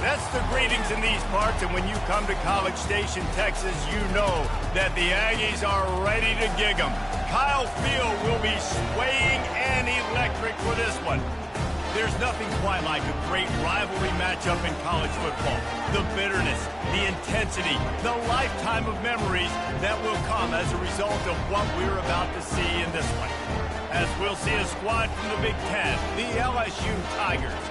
That's the greetings in these parts, and when you come to College Station, Texas, you know that the Aggies are ready to gig 'em. Kyle Field will be swaying and electric for this one. There's nothing quite like a great rivalry matchup in college football. The bitterness, the intensity, the lifetime of memories that will come as a result of what we're about to see in this one. As we'll see a squad from the Big Ten, the LSU Tigers,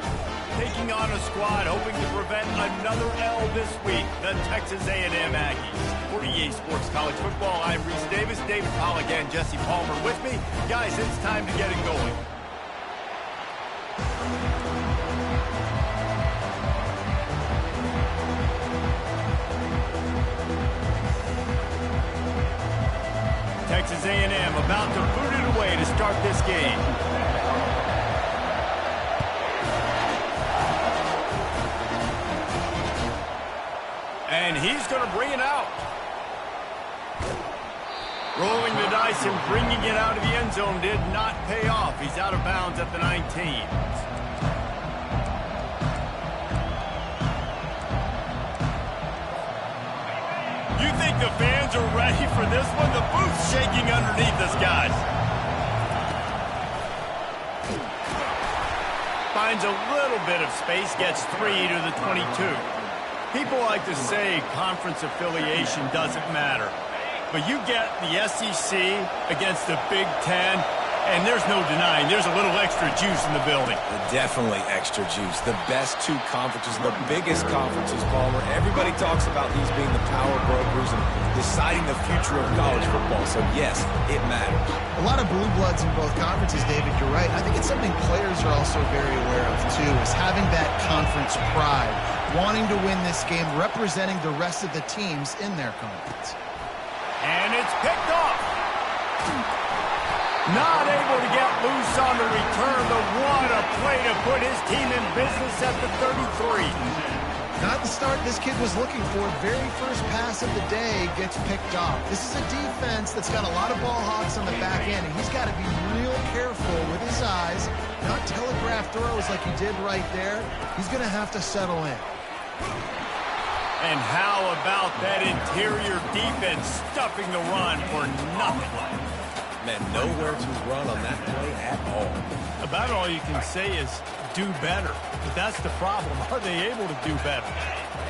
taking on a squad hoping to prevent another L this week, the Texas A&M Aggies. For EA Sports College Football, I'm Reese Davis, David Pollock, and Jesse Palmer with me. Guys, it's time to get it going. Texas A&M about to boot it away to start this game. And he's going to bring it out. Rolling the dice and bringing it out of the end zone did not pay off. He's out of bounds at the 19. You think the fans are ready for this one? The booth's shaking underneath us, guys. Finds a little bit of space, gets 3 to the 22. People like to say conference affiliation doesn't matter. But you get the SEC against the Big Ten, and there's no denying there's a little extra juice in the building. Definitely extra juice. The best two conferences, the biggest conferences, Palmer. Everybody talks about these being the power brokers and deciding the future of college football. So, yes, it matters. A lot of blue bloods in both conferences, David. You're right. I think it's something players are also very aware of, too, is having that conference pride, wanting to win this game, representing the rest of the teams in their conference. And it's picked off. Not able to get loose on the return, but what a play to put his team in business at the 33. Not the start this kid was looking for. Very first pass of the day gets picked off. This is a defense that's got a lot of ball hawks on the back end, and he's got to be real careful with his eyes, not telegraph throws like he did right there. He's going to have to settle in. And how about that interior defense stuffing the run for nothing? Man, nowhere to run on that play at all. About all you can say is do better. But that's the problem. Are they able to do better?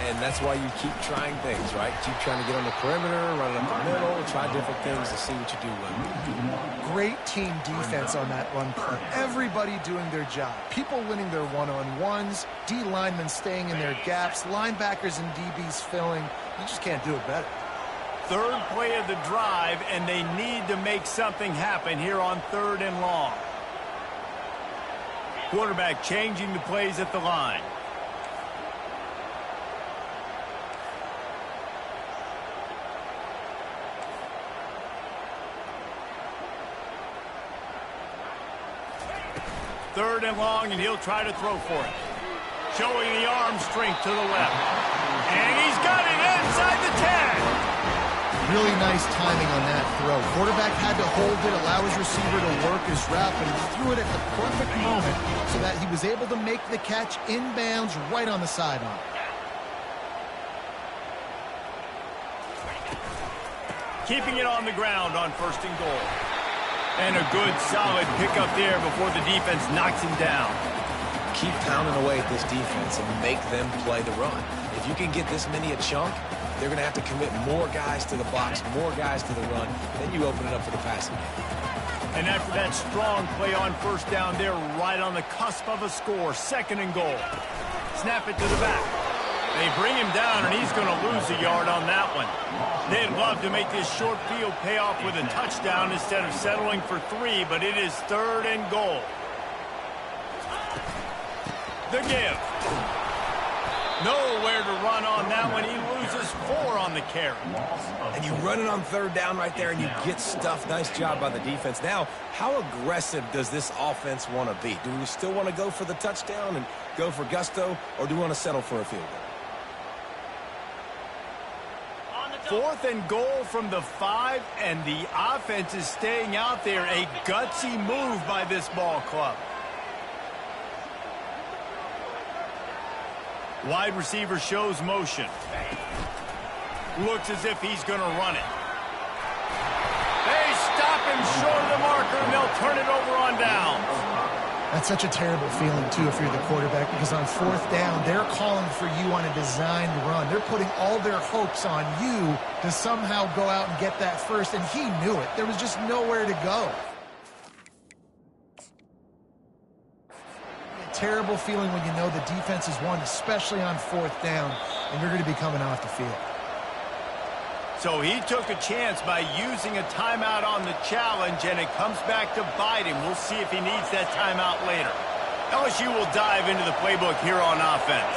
And that's why you keep trying things, right? Keep trying to get on the perimeter, run up the middle, try different things to see what you do well. Great team defense on that run play. Everybody doing their job. People winning their one-on-ones, D linemen staying in their gaps, linebackers and DBs filling. You just can't do it better. Third play of the drive, and they need to make something happen here on 3rd and long. Quarterback changing the plays at the line. Third and long, and he'll try to throw for it. Showing the arm strength to the left. And he's got it inside the 10. Really nice timing on that throw. Quarterback had to hold it, allow his receiver to work his route, but he threw it at the perfect moment so that he was able to make the catch inbounds right on the sideline. Keeping it on the ground on 1st and goal. And a good, solid pickup there before the defense knocks him down. Keep pounding away at this defense and make them play the run. If you can get this many a chunk, they're going to have to commit more guys to the box, more guys to the run. Then you open it up for the passing game. And after that strong play on 1st down, they're right on the cusp of a score. 2nd and goal. Snap it to the back. They bring him down, and he's going to lose a yard on that one. They'd love to make this short field pay off with a touchdown instead of settling for 3, but it is 3rd and goal. The give. Nowhere to run on that one. He loses 4 on the carry. And you run it on 3rd down right there, and you get stuffed. Nice job by the defense. Now, how aggressive does this offense want to be? Do we still want to go for the touchdown and go for gusto, or do we want to settle for a field goal? 4th and goal from the 5, and the offense is staying out there. A gutsy move by this ball club. Wide receiver shows motion. Looks as if he's going to run it. They stop him short of the marker, and they'll turn it over on downs. That's such a terrible feeling, too, if you're the quarterback, because on 4th down, they're calling for you on a designed run. They're putting all their hopes on you to somehow go out and get that first, and he knew it. There was just nowhere to go. A terrible feeling when you know the defense has won, especially on 4th down, and you're going to be coming off the field. So he took a chance by using a timeout on the challenge, and it comes back to bite him. We'll see if he needs that timeout later. LSU will dive into the playbook here on offense.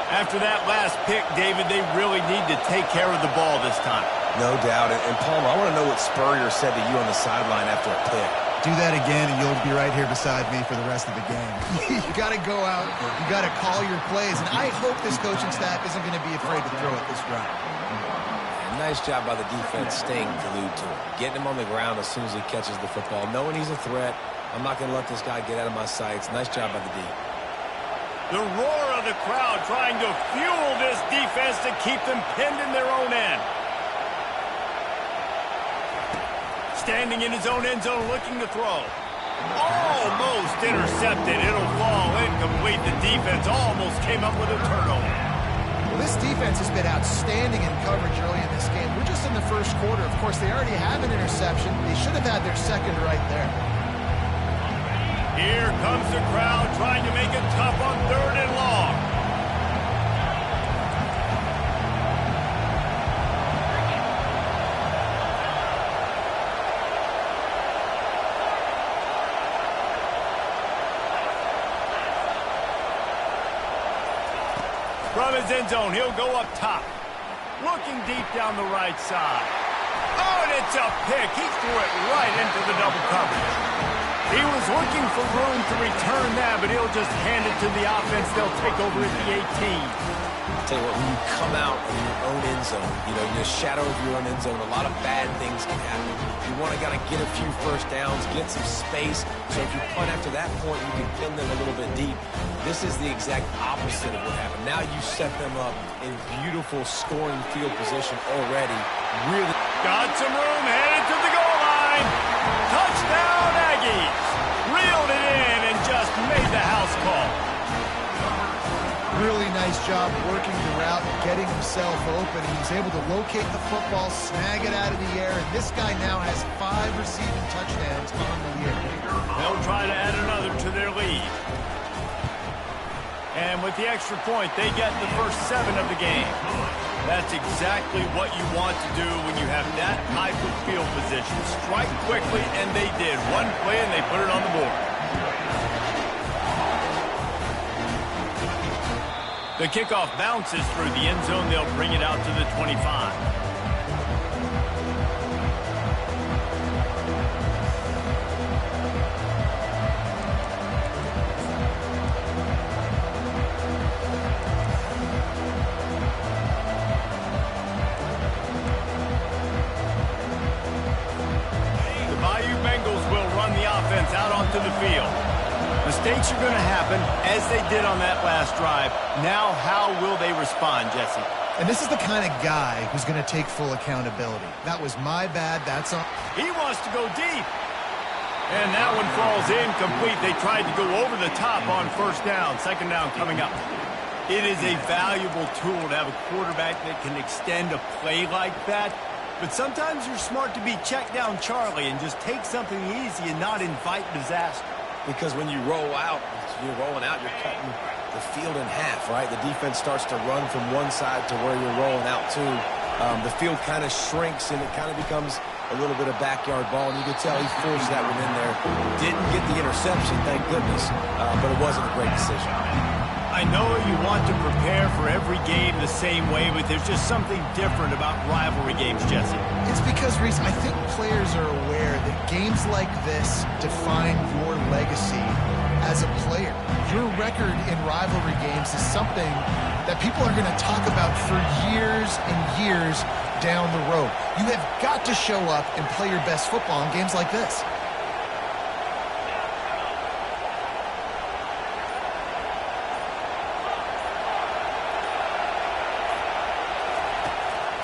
After that last pick, David, they really need to take care of the ball this time. No doubt. And Palmer, I want to know what Spurrier said to you on the sideline after a pick. Do that again, and you'll be right here beside me for the rest of the game. You got to go out. You got to call your plays, and I hope this coaching staff isn't going to be afraid to throw it this route. Nice job by the defense staying glued to him. Getting him on the ground as soon as he catches the football. Knowing he's a threat. I'm not going to let this guy get out of my sights. Nice job by the D. The roar of the crowd trying to fuel this defense to keep them pinned in their own end. Standing in his own end zone looking to throw. Almost intercepted. It'll fall incomplete. The defense almost came up with a turnover. Well, this defense has been outstanding in coverage early in this game. We're just in the first quarter. Of course, they already have an interception. They should have had their second right there. Here comes the crowd trying to make it tough on 3rd and long. From his end zone, he'll go up top. Looking deep down the right side. Oh, and it's a pick. He threw it right into the double coverage. He was looking for room to return that, but he'll just hand it to the offense. They'll take over at the 18. I'll tell you what, when you come out in your own end zone, you know, in the shadow of your own end zone, a lot of bad things can happen. You want to kind of get a few first downs, get some space, so if you punt after that point, you can pin them a little bit deep. This is the exact opposite of what happened. Now you set them up in beautiful scoring field position already. Really got some room, headed to the goal line. Touchdown, Aggies. Reeled it in and just made the house call. Really nice job working the route and getting himself open. He was able to locate the football, snag it out of the air, and this guy now has 5 receiving touchdowns on the year. They'll try to add another to their lead. And with the extra point, they get the first 7 of the game. That's exactly what you want to do when you have that type of field position. Strike quickly, and they did. One play, and they put it on the board. The kickoff bounces through the end zone. They'll bring it out to the 25. Out onto the field. Mistakes are going to happen, as they did on that last drive. Now, how will they respond, Jesse? And this is the kind of guy who's going to take full accountability. That was my bad. That's on. He wants to go deep. And that one falls incomplete. They tried to go over the top on first down. Second down coming up. It is a valuable tool to have a quarterback that can extend a play like that. But sometimes you're smart to be check down Charlie and just take something easy and not invite disaster. Because when you roll out, you're rolling out, you're cutting the field in half, right? The defense starts to run from one side to where you're rolling out to. The field kind of shrinks and it kind of becomes a little bit of backyard ball. And you can tell he forced that one in there. Didn't get the interception, thank goodness, but it wasn't a great decision. I know you want to prepare for every game the same way, but there's just something different about rivalry games, Jesse. It's because, Reese, I think players are aware that games like this define your legacy as a player. Your record in rivalry games is something that people are going to talk about for years and years down the road. You have got to show up and play your best football in games like this.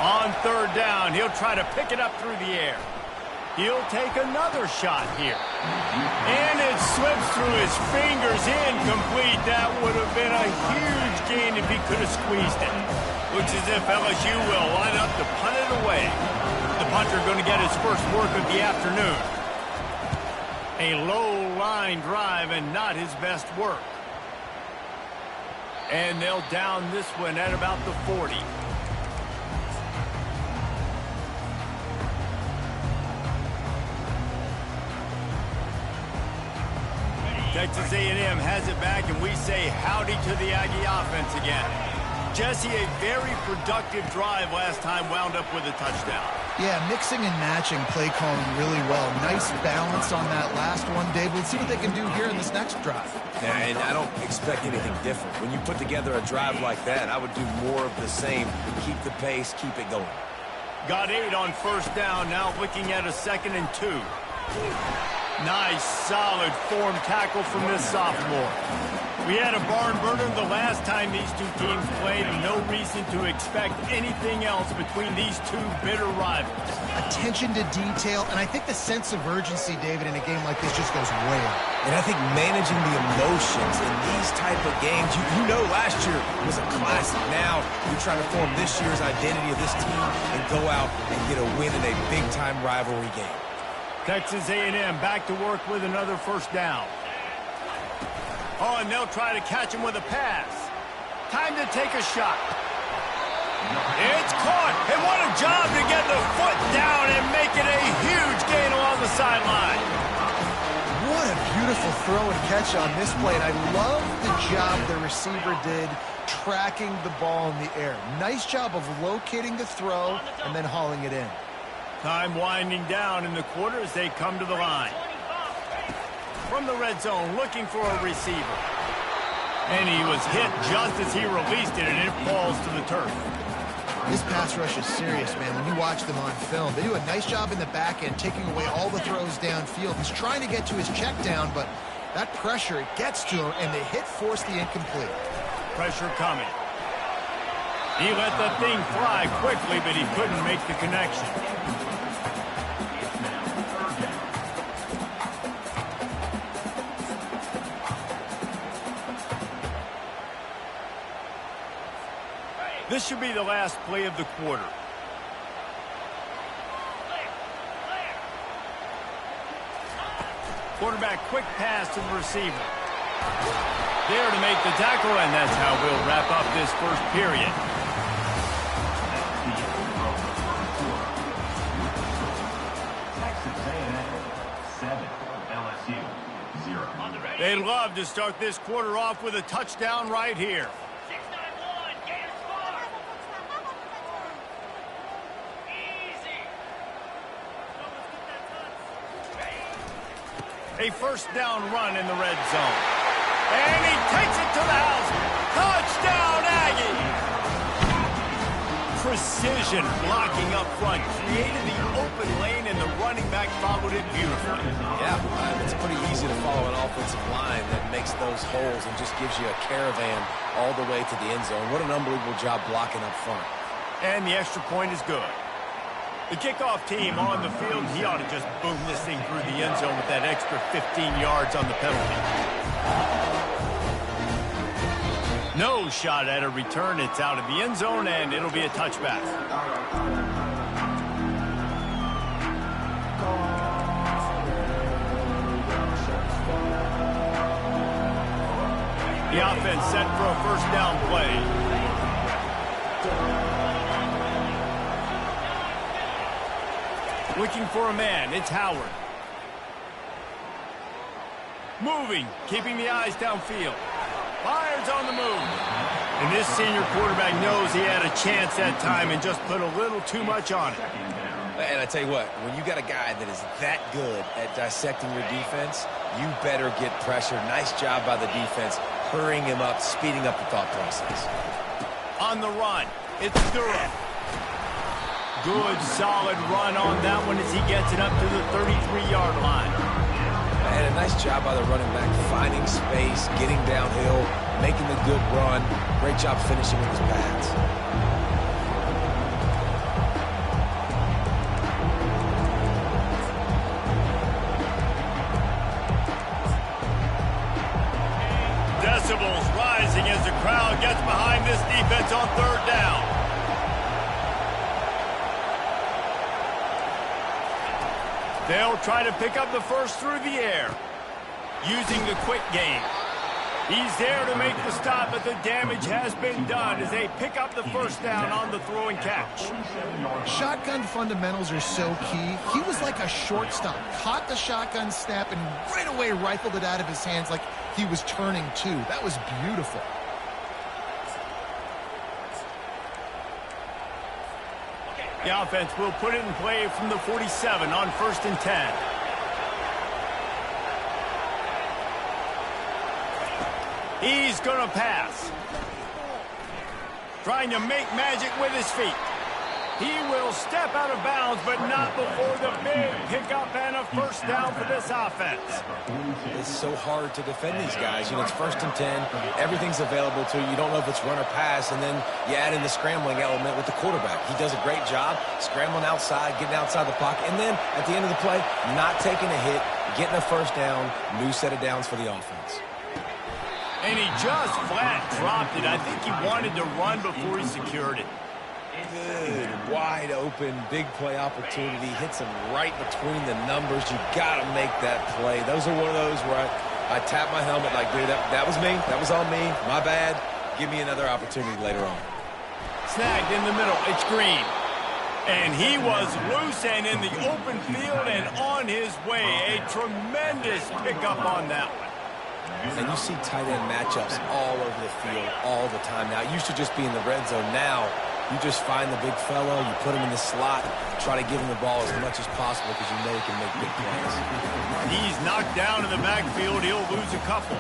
On third down, he'll try to pick it up through the air. He'll take another shot here. And it slips through his fingers, incomplete. That would have been a huge gain if he could have squeezed it. Looks as if LSU will line up to punt it away. The punter going to get his first work of the afternoon. A low line drive and not his best work. And they'll down this one at about the 40. Texas A&M has it back, and we say howdy to the Aggie offense again. Jesse, a very productive drive last time wound up with a touchdown. Yeah, mixing and matching play calling really well. Nice balance on that last one, Dave. Let's see what they can do here in this next drive. Yeah, and I don't expect anything different. When you put together a drive like that, I would do more of the same. Keep the pace, keep it going. Got 8 on first down, now looking at a 2nd and 2. Nice, solid form tackle from this sophomore. We had a barn burner the last time these two teams played, and no reason to expect anything else between these two bitter rivals. Attention to detail, and I think the sense of urgency, David, in a game like this just goes way up. And I think managing the emotions in these type of games, you know last year was a classic. Now you're trying to form this year's identity of this team and go out and get a win in a big-time rivalry game. Texas A&M back to work with another first down. Oh, and they'll try to catch him with a pass. Time to take a shot. It's caught. And what a job to get the foot down and make it a huge gain along the sideline. What a beautiful throw and catch on this play. And I love the job the receiver did tracking the ball in the air. Nice job of locating the throw and then hauling it in. Time winding down in the quarter as they come to the line. From the red zone, looking for a receiver. And he was hit just as he released it, and it falls to the turf. This pass rush is serious, man. When you watch them on film, they do a nice job in the back end, taking away all the throws downfield. He's trying to get to his check down, but that pressure, it gets to him, and the hit forced the incomplete. Pressure coming. He let the thing fly quickly, but he couldn't make the connection. This should be the last play of the quarter. Quarterback quick pass to the receiver. There to make the tackle, and that's how we'll wrap up this first period. They'd love to start this quarter off with a touchdown right here. A first down run in the red zone. And he takes it to the house. Touchdown, Aggie! Precision blocking up front. Created the open lane, and the running back followed it beautifully. Yeah, it's pretty easy to follow an offensive line that makes those holes and just gives you a caravan all the way to the end zone. What an unbelievable job blocking up front. And the extra point is good. The kickoff team on the field, he ought to just boom this thing through the end zone with that extra 15 yards on the penalty. No shot at a return. It's out of the end zone, and it'll be a touchback. The offense set for a first down play. Looking for a man, it's Howard. Moving, keeping the eyes downfield. Fires on the move. And this senior quarterback knows he had a chance that time and just put a little too much on it. And I tell you what, when you got a guy that is that good at dissecting your defense, you better get pressure. Nice job by the defense, hurrying him up, speeding up the thought process. On the run, it's Durham. Good, solid run on that one as he gets it up to the 33-yard line. And a nice job by the running back, finding space, getting downhill, making the good run. Great job finishing with his pads. They'll try to pick up the first through the air, using the quick game. He's there to make the stop, but the damage has been done as they pick up the first down on the throw and catch. Shotgun fundamentals are so key. He was like a shortstop, caught the shotgun snap and right away rifled it out of his hands like he was turning two. That was beautiful. The offense will put it in play from the 47 on 1st and 10. He's going to pass. Trying to make magic with his feet. He will step out of bounds, but not before the big pickup and a first down for this offense. It's so hard to defend these guys. You know, it's 1st and 10. Everything's available to you. You don't know if it's run or pass, and then you add in the scrambling element with the quarterback. He does a great job scrambling outside, getting outside the pocket, and then at the end of the play, not taking a hit, getting a first down, new set of downs for the offense. And he just flat dropped it. I think he wanted to run before he secured it. Good, wide open, big play opportunity. Hits him right between the numbers. You got to make that play. Those are one of those where I tap my helmet like, dude, that was me. That was on me. My bad. Give me another opportunity later on. Snagged in the middle. It's Green. And he was loose and in the open field and on his way. A tremendous pickup on that one. And you see tight end matchups all over the field all the time now. It used to just be in the red zone. Now you just find the big fellow, you put him in the slot, try to give him the ball as much as possible because you know he can make big plays. He's knocked down in the backfield. He'll lose a couple.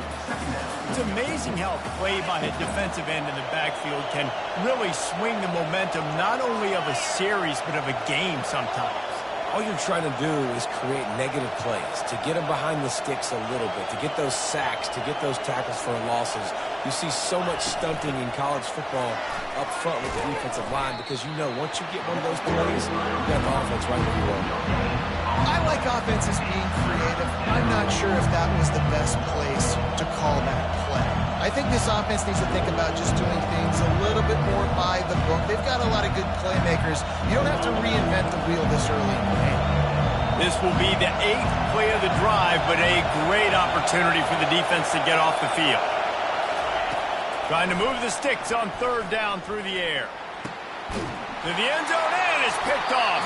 It's amazing how a play by a defensive end in the backfield can really swing the momentum not only of a series but of a game sometimes. All you're trying to do is create negative plays, to get them behind the sticks a little bit, to get those sacks, to get those tackles for losses. You see so much stunting in college football up front with the defensive line because you know once you get one of those plays, you got the offense right where you want. I like offenses being creative. I'm not sure if that was the best place to call that play. I think this offense needs to think about just doing things a little bit more by the book. They've got a lot of good playmakers. You don't have to reinvent the wheel this early in the game. This will be the 8th play of the drive, but a great opportunity for the defense to get off the field. Trying to move the sticks on 3rd down through the air. To the end zone, and it's picked off.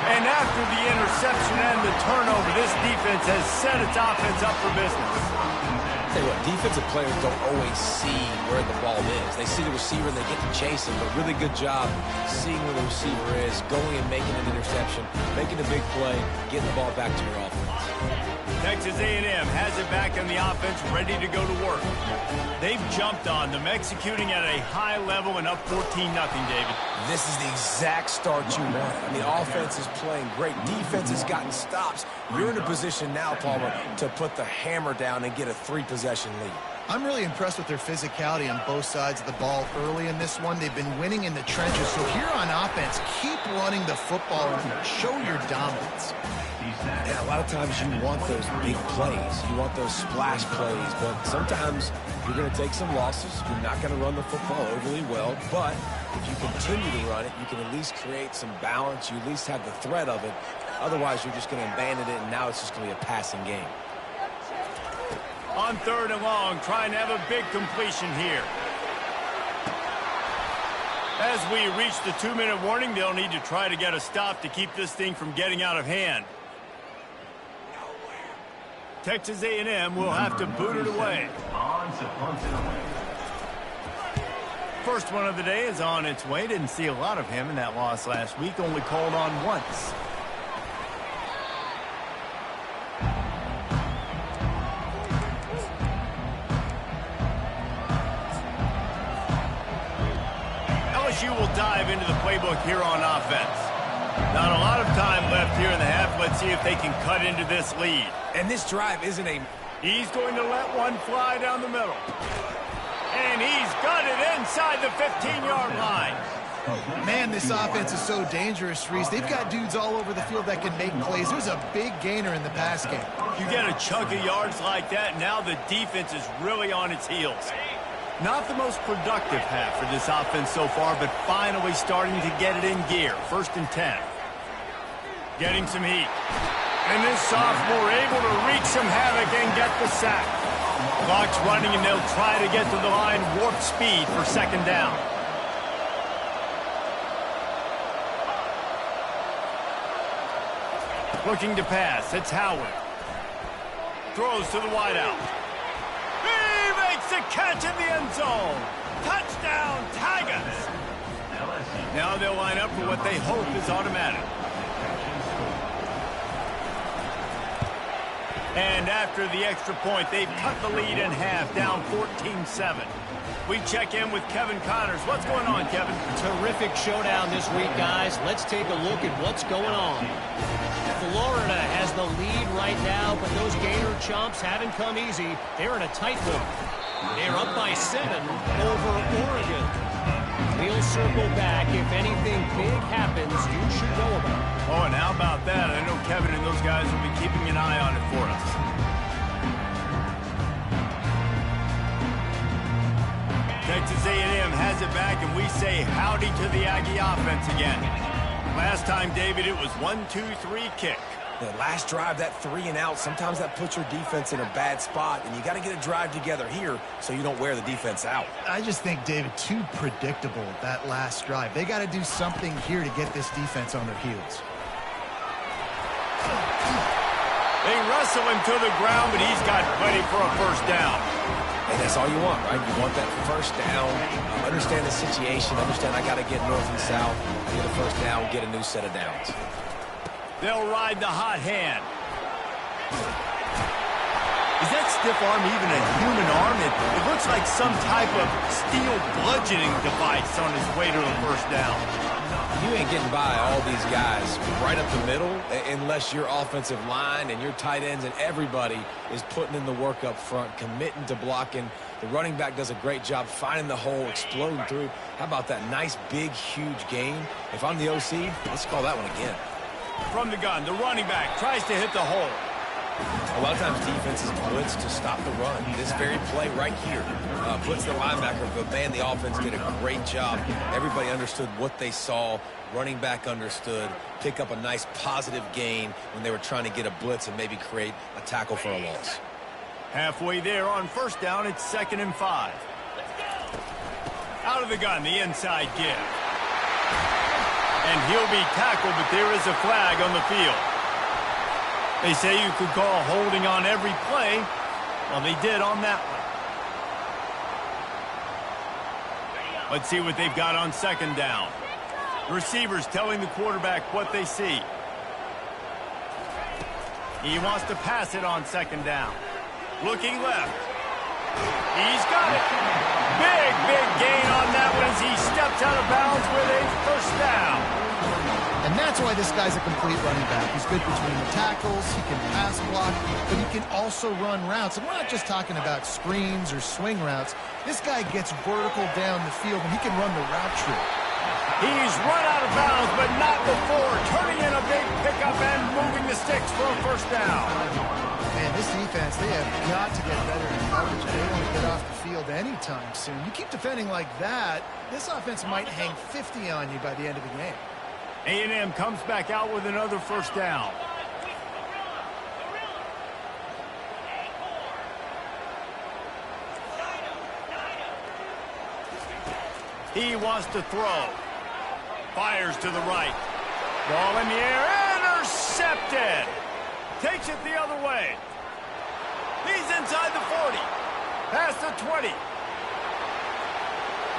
And after the interception and the turnover, this defense has set its offense up for business. Tell you what, defensive players don't always see where the ball is. They see the receiver and they get to chase him, but really good job seeing where the receiver is, going and making an interception, making a big play, getting the ball back to your offense. Texas A&M has it back in the offense, ready to go to work. They've jumped on them, executing at a high level and up 14-0, David. This is the exact start you want. I mean, offense is playing great. Defense has gotten stops. You're in a position now, Palmer, to put the hammer down and get a 3-possession lead. I'm really impressed with their physicality on both sides of the ball early in this one. They've been winning in the trenches. So here on offense, keep running the football and show your dominance. Yeah, a lot of times you want those big plays. You want those splash plays. But sometimes you're going to take some losses. You're not going to run the football overly well. But if you continue to run it, you can at least create some balance. You at least have the threat of it. Otherwise, you're just going to abandon it, and now it's just going to be a passing game. On 3rd and long, trying to have a big completion here. As we reach the 2-minute warning, they'll need to try to get a stop to keep this thing from getting out of hand. Texas A&M will have to boot it away. First one of the day is on its way. Didn't see a lot of him in that loss last week. Only called on once. LSU will dive into the playbook here on offense. Not a lot of time left here in the half. Let's see if they can cut into this lead. And this drive isn't a... He's going to let one fly down the middle. And he's got it inside the 15-yard line. Man, this offense is so dangerous, Reese. They've got dudes all over the field that can make plays. There's a big gainer in the pass game. You get a chunk of yards like that, now the defense is really on its heels. Not the most productive half for this offense so far, but finally starting to get it in gear. 1st and 10. Getting some heat. And this sophomore able to wreak some havoc and get the sack. Clock's running, and they'll try to get to the line warp speed for second down. Looking to pass. It's Howard. Throws to the wideout. He makes the catch in the end zone. Touchdown, Tigers. Now they'll line up for what they hope is automatic. And after the extra point, they've cut the lead in half, down 14-7. We check in with Kevin Connors. What's going on, Kevin? Terrific showdown this week, guys. Let's take a look at what's going on. Florida has the lead right now, but those Gator chumps haven't come easy. They're in a tight one. They're up by 7 over Oregon. We'll circle back. If anything big happens, you should know about it. Oh, and how about that? I know Kevin and those guys will be keeping an eye on it for us. Texas A&M has it back, and we say howdy to the Aggie offense again. Last time, David, it was 1-2-3 kick. The last drive, that 3 and out, sometimes that puts your defense in a bad spot, and you got to get a drive together here so you don't wear the defense out. I just think, David, too predictable, that last drive. They got to do something here to get this defense on their heels. They wrestle him to the ground, but he's got plenty for a first down. And that's all you want, right? You want that first down, understand the situation, understand I got to get north and south, get a first down, get a new set of downs. They'll ride the hot hand. Is that stiff arm even a human arm? It looks like some type of steel bludgeoning device on his way to the first down. You ain't getting by all these guys right up the middle unless your offensive line and your tight ends and everybody is putting in the work up front, committing to blocking. The running back does a great job finding the hole, exploding through. How about that nice, big, huge gain? If I'm the OC, let's call that one again. From the gun, the running back tries to hit the hole. A lot of times defenses blitz to stop the run. This very play right here, blitz the linebacker, but man, the offense did a great job. Everybody understood what they saw. Running back understood. Pick up a nice positive gain when they were trying to get a blitz and maybe create a tackle for a loss. Halfway there on first down, it's 2nd and 5. Out of the gun, the inside give. And he'll be tackled, but there is a flag on the field. They say you could call holding on every play. Well, they did on that one. Let's see what they've got on 2nd down. Receivers telling the quarterback what they see. He wants to pass it on 2nd down. Looking left. He's got it. Big, big gain on that one as he steps out of bounds with a first down. And that's why this guy's a complete running back. He's good between the tackles, he can pass block, but he can also run routes. And we're not just talking about screens or swing routes. This guy gets vertical down the field, and he can run the route tree. He's run out of bounds, but not before. Turning in a big pickup and moving the sticks for a first down. Man, this defense, they have got to get better in coverage if they want to get off the field anytime soon. You keep defending like that, this offense might hang 50 on you by the end of the game. A&M comes back out with another first down. He wants to throw. Fires to the right. Ball in the air. Intercepted. Takes it the other way. He's inside the 40. Past the 20.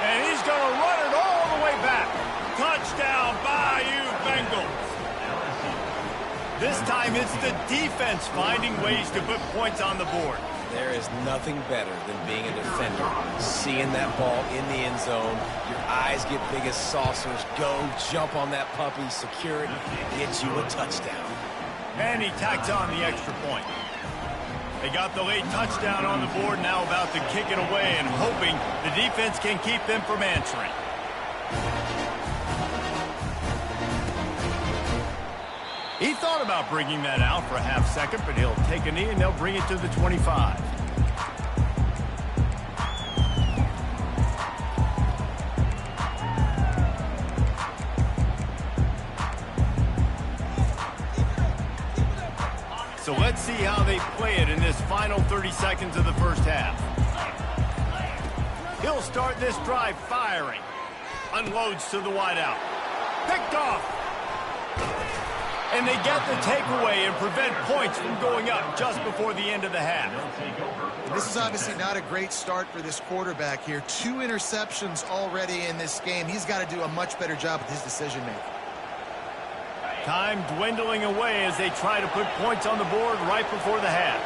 And he's going to run it all the way back. Touchdown, Bayou Bengals. This time it's the defense finding ways to put points on the board. There is nothing better than being a defender. Seeing that ball in the end zone, your eyes get big as saucers. Go, jump on that puppy, secure it, get you a touchdown. And he tacks on the extra point. They got the late touchdown on the board, now about to kick it away and hoping the defense can keep them from answering. He thought about bringing that out for a half second, but he'll take a knee and they'll bring it to the 25. So let's see how they play it in this final 30 seconds of the first half. He'll start this drive firing. Unloads to the wideout. Picked off. And they get the takeaway and prevent points from going up just before the end of the half. And this is obviously not a great start for this quarterback here. 2 interceptions already in this game. He's got to do a much better job with his decision-making. Time dwindling away as they try to put points on the board right before the half.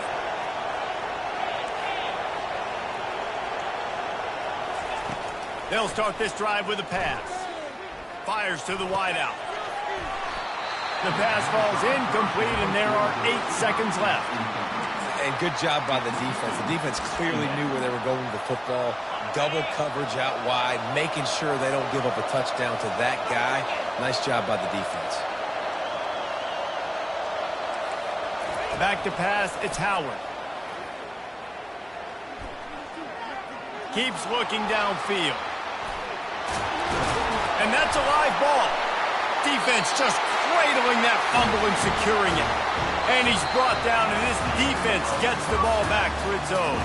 They'll start this drive with a pass. Fires to the wideout. The pass falls incomplete, and there are 8 seconds left. And good job by the defense. The defense clearly knew where they were going with the football. Double coverage out wide, making sure they don't give up a touchdown to that guy. Nice job by the defense. Back to pass, it's Howard. Keeps looking downfield. And that's a live ball. Defense just cradling that fumble and securing it. And he's brought down, and this defense gets the ball back for its own.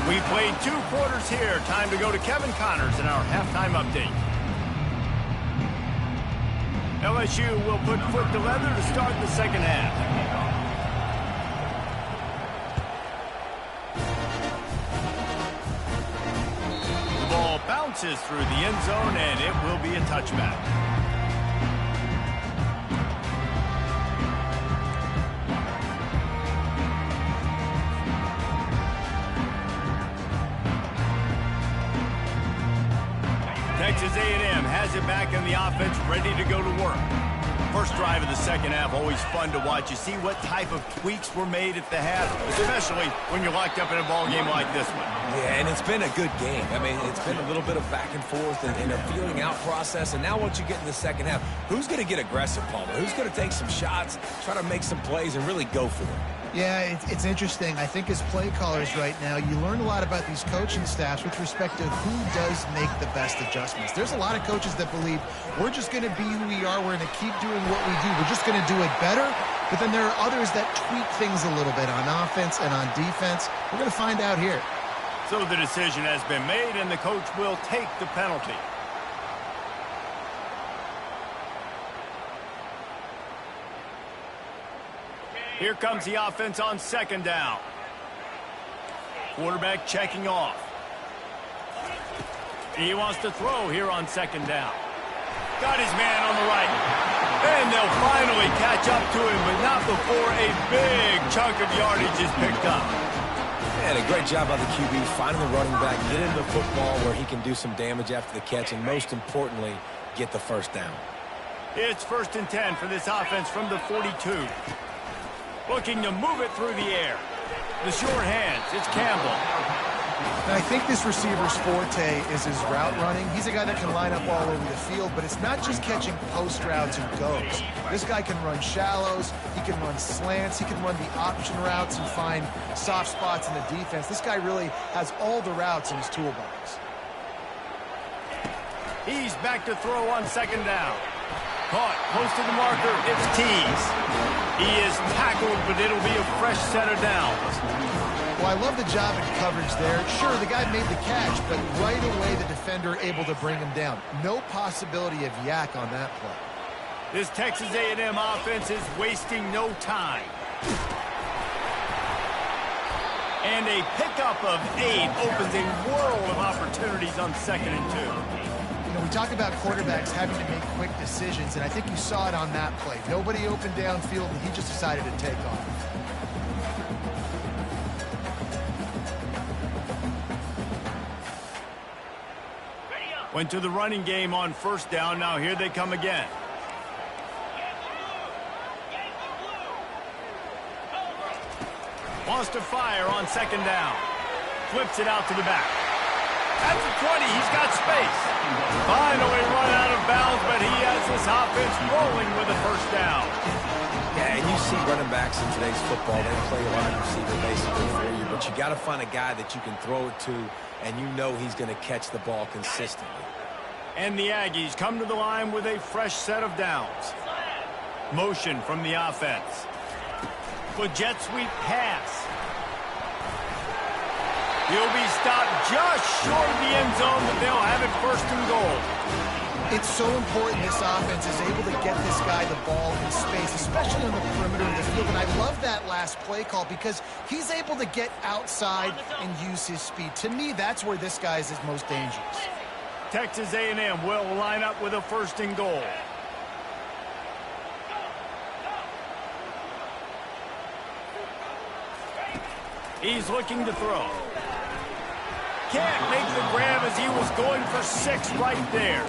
We played 2 quarters here. Time to go to Kevin Connors in our halftime update. LSU will put foot to leather to start the second half. The ball bounces through the end zone, and it will be a touchback. Texas A&M has it back in the offense, ready to go to work. First drive of the second half, always fun to watch. You see what type of tweaks were made at the half, especially when you're locked up in a ball game like this one. Yeah, and it's been a good game. I mean, it's been a little bit of back and forth and a feeling out process. And now once you get in the second half, who's going to get aggressive, Palmer? Who's going to take some shots, try to make some plays, and really go for it? Yeah, it's interesting. I think as play callers right now, you learn a lot about these coaching staffs with respect to who does make the best adjustments. There's a lot of coaches that believe we're just going to be who we are. We're going to keep doing what we do. We're just going to do it better. But then there are others that tweak things a little bit on offense and on defense. We're going to find out here. So the decision has been made, and the coach will take the penalty. Here comes the offense on second down. Quarterback checking off. He wants to throw here on second down. Got his man on the right. And they'll finally catch up to him, but not before a big chunk of yardage is picked up. And a great job by the QB finding the running back, get into the football where he can do some damage after the catch, and most importantly, get the first down. It's 1st and 10 for this offense from the 42. Looking to move it through the air. The short hands, it's Campbell. And I think this receiver's forte is his route running. He's a guy that can line up all over the field, but it's not just catching post routes and goes. This guy can run shallows, he can run slants, he can run the option routes and find soft spots in the defense. This guy really has all the routes in his toolbox. He's back to throw on second down. Caught close to the marker, it's Tees. He is tackled, but it'll be a fresh set of downs. Well, I love the job in coverage there. Sure, the guy made the catch, but right away the defender able to bring him down. No possibility of yak on that play. This Texas A&M offense is wasting no time. And a pickup of 8 opens a world of opportunities on 2nd and 2. You know, we talk about quarterbacks having to make quick decisions, and I think you saw it on that play. Nobody opened downfield, and he just decided to take off. Went to the running game on first down. Now here they come again. Wants to fire on second down. Flips it out to the back. At the 20, he's got space. Finally run out of bounds, but he has this offense rolling with a first down. Yeah, and you see running backs in today's football, they play a lot of receiver basically for you, but you got to find a guy that you can throw it to, and you know he's going to catch the ball consistently. And the Aggies come to the line with a fresh set of downs. Motion from the offense. off a jet sweep pass. He'll be stopped just short of the end zone, but they'll have it first and goal. It's so important this offense is able to get this guy the ball in space, especially on the perimeter of the field. And I love that last play call because he's able to get outside and use his speed. To me, that's where this guy is his most dangerous. Texas A&M will line up with a first and goal. He's looking to throw. Can't make the grab as he was going for 6 right there.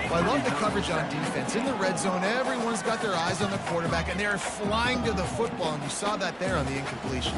Well, I love the coverage on defense. In the red zone, everyone's got their eyes on the quarterback, and they're flying to the football, and you saw that there on the incompletion.